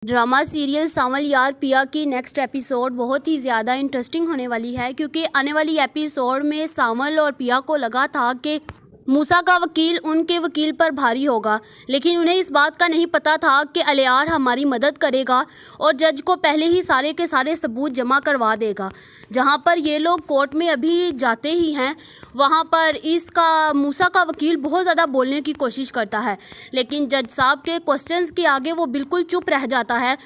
Drama serial सावल यार पिया की नेक्स्ट एपिसोड बहुत ही ज़्यादा इंटरेस्टिंग होने वाली है, क्योंकि आने वाली एपिसोड में सावल और पिया को लगा था कि मूसा का वकील उनके वकील पर भारी होगा, लेकिन उन्हें इस बात का नहीं पता था कि अलियार हमारी मदद करेगा और जज को पहले ही सारे के सारे सबूत जमा करवा देगा। जहां पर ये लोग कोर्ट में अभी जाते ही हैं, वहां पर इसका मूसा का वकील बहुत ज़्यादा बोलने की कोशिश करता है, लेकिन जज साहब के क्वेश्चंस के आगे वो बिल्कुल चुप रह जाता है।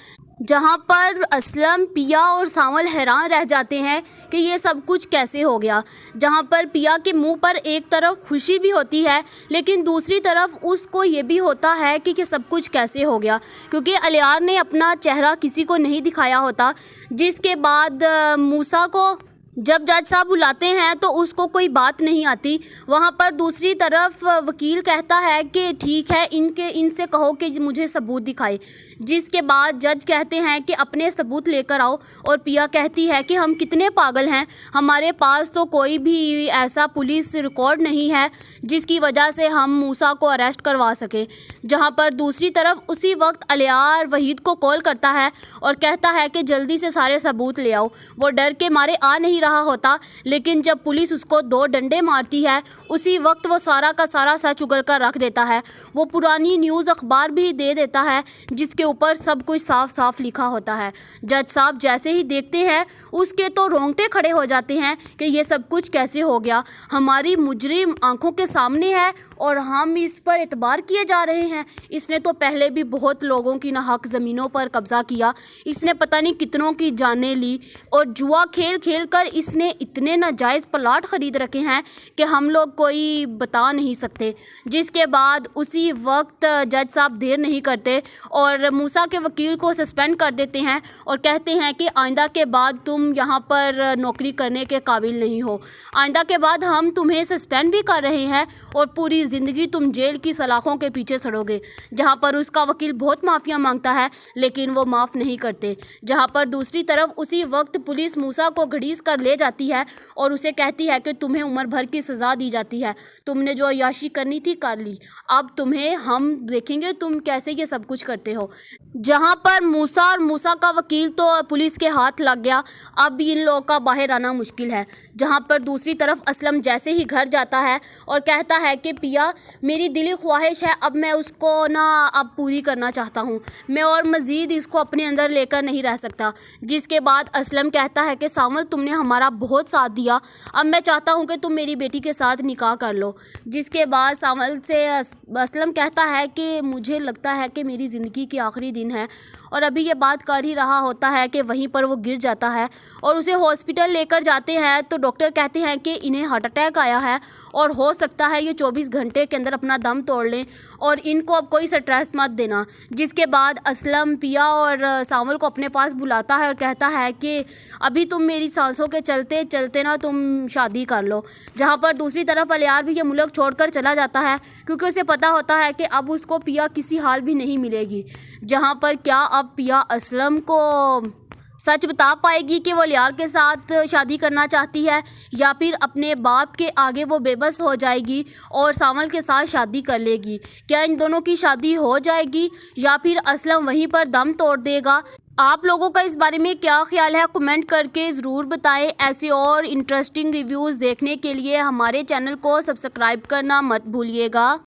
जहां पर असलम, पिया और सावल हैरान रह जाते हैं कि ये सब कुछ कैसे हो गया। जहां पर पिया के मुंह पर एक तरफ खुशी भी होती है, लेकिन दूसरी तरफ उसको ये भी होता है कि सब कुछ कैसे हो गया, क्योंकि अलियार ने अपना चेहरा किसी को नहीं दिखाया होता। जिसके बाद मूसा को जब जज साहब बुलाते हैं तो उसको कोई बात नहीं आती। वहाँ पर दूसरी तरफ वकील कहता है कि ठीक है, इनसे कहो कि मुझे सबूत दिखाए। जिसके बाद जज कहते हैं कि अपने सबूत लेकर आओ, और पिया कहती है कि हम कितने पागल हैं, हमारे पास तो कोई भी ऐसा पुलिस रिकॉर्ड नहीं है जिसकी वजह से हम मूसा को अरेस्ट करवा सके। जहाँ पर दूसरी तरफ उसी वक्त अलियार वहीद को कॉल करता है और कहता है कि जल्दी से सारे सबूत ले आओ। वो डर के मारे आ नहीं रहा होता, लेकिन जब पुलिस उसको 2 डंडे मारती है, उसी वक्त वो सारा का सारा सच उगल कर रख देता है। वो पुरानी न्यूज़ अखबार भी दे देता है जिसके ऊपर सब कुछ साफ साफ लिखा होता है। जज साहब जैसे ही देखते हैं उसके तो रोंगटे खड़े हो जाते हैं कि ये सब कुछ कैसे हो गया। हमारी मुजरिम आंखों के सामने है और हम इस पर एतबार किए जा रहे हैं। इसने तो पहले भी बहुत लोगों की नाहक ज़मीनों पर कब्ज़ा किया, इसने पता नहीं कितनों की जानें ली, और जुआ खेल खेल कर इसने इतने नाजायज़ प्लाट ख़रीद रखे हैं कि हम लोग कोई बता नहीं सकते। जिसके बाद उसी वक्त जज साहब देर नहीं करते और मूसा के वकील को सस्पेंड कर देते हैं और कहते हैं कि आइंदा के बाद तुम यहाँ पर नौकरी करने के काबिल नहीं हो। आइंदा के बाद हम तुम्हें सस्पेंड भी कर रहे हैं और पूरी ज़िंदगी तुम जेल की सलाखों के पीछे सड़ोगे। जहाँ पर उसका वकील बहुत माफ़िया मांगता है, लेकिन वो माफ़ नहीं करते। जहाँ पर दूसरी तरफ उसी वक्त पुलिस मूसा को घड़ीस कर ले जाती है और उसे कहती है कि तुम्हें उम्र भर की सज़ा दी जाती है, तुमने जो अय्याशी करनी थी कर ली, अब तुम्हें हम देखेंगे तुम कैसे ये सब कुछ करते हो। जहाँ पर मूसा और मूसा का वकील तो पुलिस के हाथ लग गया, अब इन लोगों का बाहर आना मुश्किल है। जहाँ पर दूसरी तरफ असलम जैसे ही घर जाता है और कहता है कि पिया, मेरी दिली ख्वाहिश है, अब मैं उसको ना अब पूरी करना चाहता हूँ, मैं और मज़ीद इसको अपने अंदर लेकर नहीं रह सकता। जिसके बाद असलम कहता है कि सावल, तुमने हमारा बहुत साथ दिया, अब मैं चाहता हूँ कि तुम मेरी बेटी के साथ निकाह कर लो। जिसके बाद सावल से असलम कहता है कि मुझे लगता है कि मेरी ज़िंदगी के आखिरी दिन है, और अभी ये बात कर ही रहा होता है कि वहीं पर वो गिर जाता है और उसे हॉस्पिटल लेकर जाते हैं तो डॉक्टर कहते हैं कि इन्हें हार्ट अटैक आया है और हो सकता है ये 24 घंटे के अंदर अपना दम तोड़ लें और इनको अब कोई स्ट्रेस मत देना। जिसके बाद असलम पिया और सावल को अपने पास बुलाता है और कहता है कि अभी तुम मेरी सांसों के चलते चलते ना तुम शादी कर लो। जहाँ पर दूसरी तरफ अलियार भी ये मुल्क छोड़कर चला जाता है, क्योंकि उसे पता होता है कि अब उसको पिया किसी हाल भी नहीं मिलेगी। जहाँ पर क्या अब पिया असलम को सच बता पाएगी कि वो अलियार के साथ शादी करना चाहती है, या फिर अपने बाप के आगे वो बेबस हो जाएगी और सावल के साथ शादी कर लेगी। क्या इन दोनों की शादी हो जाएगी या फिर असलम वहीं पर दम तोड़ देगा? आप लोगों का इस बारे में क्या ख्याल है, कमेंट करके ज़रूर बताएं। ऐसे और इंटरेस्टिंग रिव्यूज़ देखने के लिए हमारे चैनल को सब्सक्राइब करना मत भूलिएगा।